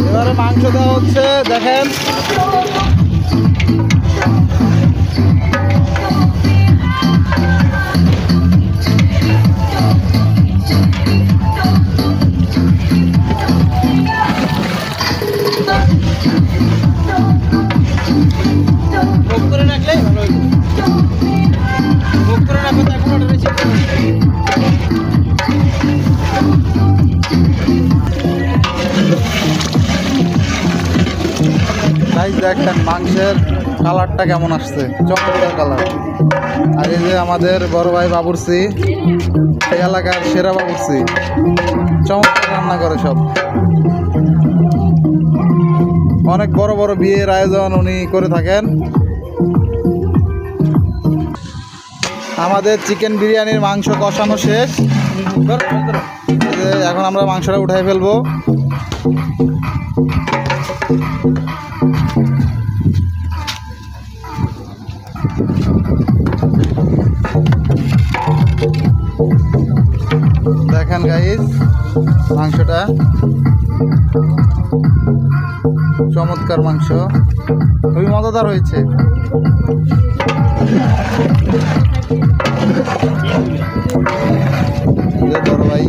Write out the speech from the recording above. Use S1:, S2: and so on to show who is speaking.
S1: এবারে মাংস দেওয়া হচ্ছে, দেখেন দেখেন মাংসের কালারটা কেমন আসছে, চমৎকার কালার। আর এই যে আমাদের বড় ভাই বাবুর্চি, এই এলাকার সেরা বাবুর্চি, চমৎকার রান্না করে সব। অনেক বড় বড় বিয়ের আয়োজন উনি করে থাকেন। আমাদের চিকেন বিরিয়ানির মাংস কষানো শেষ, এখন আমরা মাংসটা উঠাই ফেলবো। দেখেন গাইস মাংসটা, চমৎকার মাংস, খুবই মজাদার হয়েছে। বড় ভাই